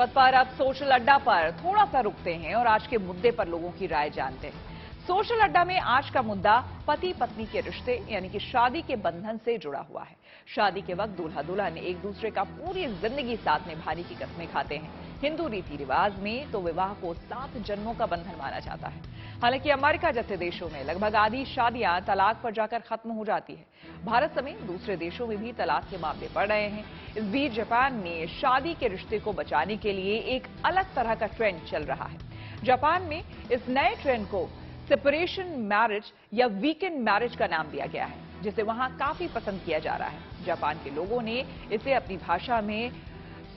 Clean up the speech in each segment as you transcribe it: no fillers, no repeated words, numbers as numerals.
पथ पर अब सोशल अड्डा पर थोड़ा सा रुकते हैं और आज के मुद्दे पर लोगों की राय जानते हैं। सोशल अड्डा में आज का मुद्दा पति पत्नी के रिश्ते यानी कि शादी के बंधन से जुड़ा हुआ है। शादी के वक्त दूल्हा दुल्हन एक दूसरे का पूरी जिंदगी साथ निभाने की कस्में खाते हैं। हिंदू रीति रिवाज में तो विवाह को 7 जन्मों का बंधन माना जाता है। हालांकि अमेरिका जैसे देशों में लगभग आधी शादियां तलाक पर जाकर खत्म हो जाती है। भारत समेत दूसरे देशों में भी तलाक के मामले बढ़ रहे हैं। इस बीच जापान में शादी के रिश्ते को बचाने के लिए एक अलग तरह का ट्रेंड चल रहा है। जापान में इस नए ट्रेंड को सेपरेशन मैरिज या वीकेंड मैरिज का नाम दिया गया है, जिसे वहां काफी पसंद किया जा रहा है। जापान के लोगों ने इसे अपनी भाषा में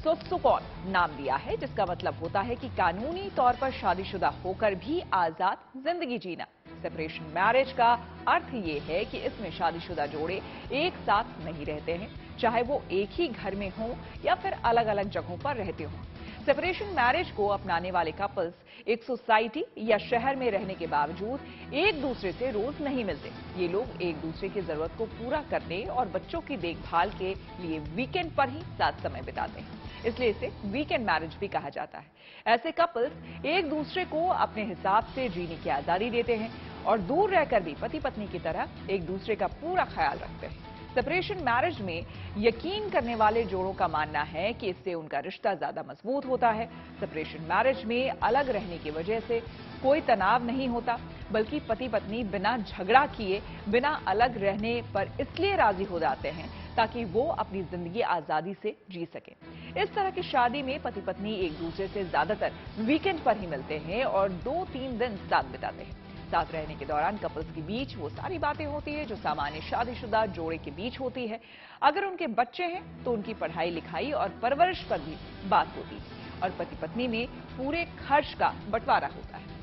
सोत्सुकॉन नाम दिया है, जिसका मतलब होता है कि कानूनी तौर पर शादीशुदा होकर भी आजाद जिंदगी जीना। सेपरेशन मैरिज का अर्थ ये है कि इसमें शादीशुदा जोड़े एक साथ नहीं रहते हैं, चाहे वो एक ही घर में हो या फिर अलग अलग जगहों पर रहते हों। सेपरेशन मैरिज को अपनाने वाले कपल्स एक सोसाइटी या शहर में रहने के बावजूद एक दूसरे से रोज नहीं मिलते। ये लोग एक दूसरे की जरूरत को पूरा करने और बच्चों की देखभाल के लिए वीकेंड पर ही साथ समय बिताते हैं, इसलिए इसे वीकेंड मैरिज भी कहा जाता है। ऐसे कपल्स एक दूसरे को अपने हिसाब से जीने की आजादी देते हैं और दूर रहकर भी पति पत्नी की तरह एक दूसरे का पूरा ख्याल रखते हैं। सेपरेशन मैरिज में यकीन करने वाले जोड़ों का मानना है कि इससे उनका रिश्ता ज्यादा मजबूत होता है। सेपरेशन मैरिज में अलग रहने की वजह से कोई तनाव नहीं होता, बल्कि पति पत्नी बिना झगड़ा किए बिना अलग रहने पर इसलिए राजी हो जाते हैं ताकि वो अपनी जिंदगी आजादी से जी सके। इस तरह की शादी में पति पत्नी एक दूसरे से ज्यादातर वीकेंड पर ही मिलते हैं और 2-3 दिन साथ बिताते हैं। साथ रहने के दौरान कपल्स के बीच वो सारी बातें होती है जो सामान्य शादीशुदा जोड़े के बीच होती है। अगर उनके बच्चे हैं तो उनकी पढ़ाई लिखाई और परवरिश पर भी बात होती है और पति पत्नी में पूरे खर्च का बंटवारा होता है।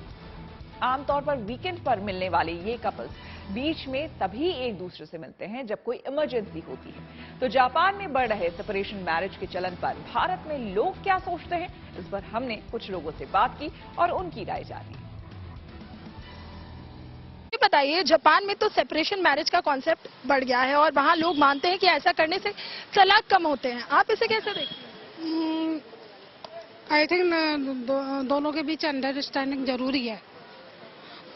आमतौर पर वीकेंड पर मिलने वाले ये कपल्स बीच में तभी एक दूसरे से मिलते हैं जब कोई इमरजेंसी होती है। तो जापान में बढ़ रहे सेपरेशन मैरिज के चलन पर भारत में लोग क्या सोचते हैं, इस पर हमने कुछ लोगों से बात की और उनकी राय जानी। बताइए, जापान में तो सेपरेशन मैरिज का कॉन्सेप्ट बढ़ गया है और वहाँ लोग मानते हैं कि ऐसा करने से तलाक कम होते हैं। आप इसे कैसे देखते हैं? आई थिंक दोनों के बीच अंडरस्टैंडिंग जरूरी है,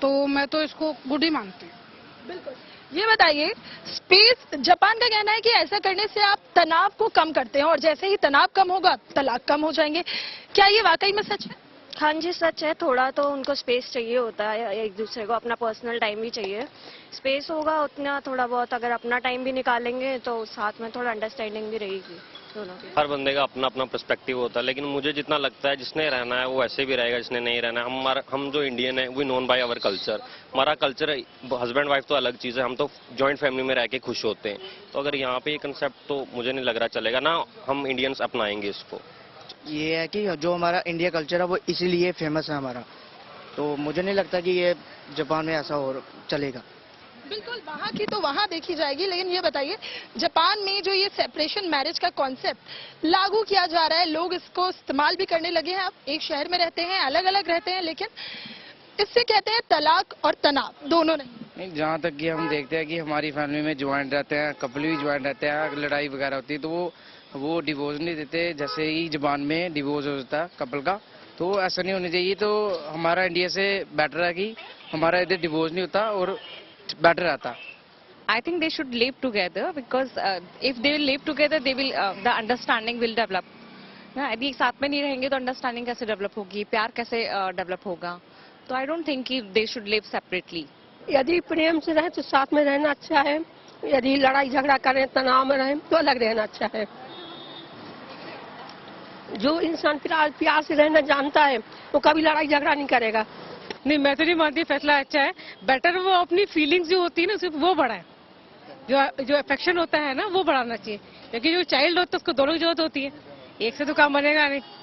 तो मैं तो इसको गुड ही मानती हूँ। बिल्कुल। ये बताइए, स्पेस जापान का कहना है कि ऐसा करने से आप तनाव को कम करते हैं और जैसे ही तनाव कम होगा तलाक कम हो जाएंगे। क्या ये वाकई में सच है? हाँ जी, सच है। थोड़ा तो उनको स्पेस चाहिए होता है, एक दूसरे को अपना पर्सनल टाइम भी चाहिए। स्पेस होगा उतना, थोड़ा बहुत अगर अपना टाइम भी निकालेंगे तो साथ में थोड़ा अंडरस्टैंडिंग भी रहेगी दोनों की। हर बंदे का अपना अपना पर्सपेक्टिव होता है, लेकिन मुझे जितना लगता है जिसने रहना है वो ऐसे भी रहेगा, जिसने नहीं रहना है। हम जो इंडियन है we known by our culture. हमारा कल्चर हस्बैंड वाइफ तो अलग चीज़ है, हम तो जॉइंट फैमिली में रह के खुश होते हैं। तो अगर यहाँ पे ये कंसेप्ट तो मुझे नहीं लग रहा चलेगा ना, हम इंडियंस अपनाएंगे इसको। ये है कि जो हमारा इंडिया कल्चर है वो इसीलिए फेमस है हमारा, तो मुझे नहीं लगता कि ये जापान में ऐसा हो चलेगा। बिल्कुल, वहाँ की तो वहाँ देखी जाएगी। लेकिन ये बताइए, जापान में जो ये सेपरेशन मैरिज का कॉन्सेप्ट लागू किया जा रहा है, लोग इसको इस्तेमाल भी करने लगे हैं। आप एक शहर में रहते हैं, अलग अलग रहते हैं, लेकिन इससे कहते हैं तलाक और तनाव दोनों नहीं। जहाँ तक कि हम देखते हैं कि हमारी फैमिली में ज्वाइंट रहते हैं, कपल भी ज्वाइंट रहते हैं, लड़ाई वगैरह होती है तो वो डिवोर्स नहीं देते। जैसे ही जापान में डिवोर्स हो जाता है कपल का, तो ऐसा नहीं होना चाहिए। तो हमारा इंडिया से बेटर है कि हमारा इधर डिवोर्स नहीं होता और बेटर रहता। I think they should live together because if they will live together, they will the understanding will develop. ना यदि साथ में नहीं रहेंगे तो अंडरस्टैंडिंग कैसे डेवलप होगी, प्यार कैसे डेवलप होगा? तो आई डोंट थिंक कि दे शुड लिव सेपरेटली। यदि प्रेम से रहे तो साथ में रहना अच्छा है, यदि लड़ाई झगड़ा करें तनाव में रहें तो अलग रहना अच्छा है। जो इंसान प्यार से रहना जानता है वो कभी लड़ाई झगड़ा नहीं करेगा। नहीं, मैं तो नहीं मानती फैसला अच्छा है। बेटर वो अपनी फीलिंग्स जो होती है ना सिर्फ वो बढ़ाए, जो अफेक्शन होता है ना वो बढ़ाना चाहिए, क्योंकि जो चाइल्ड होता है उसको दोनों की जरूरत होती है, एक से तो काम बनेगा नहीं।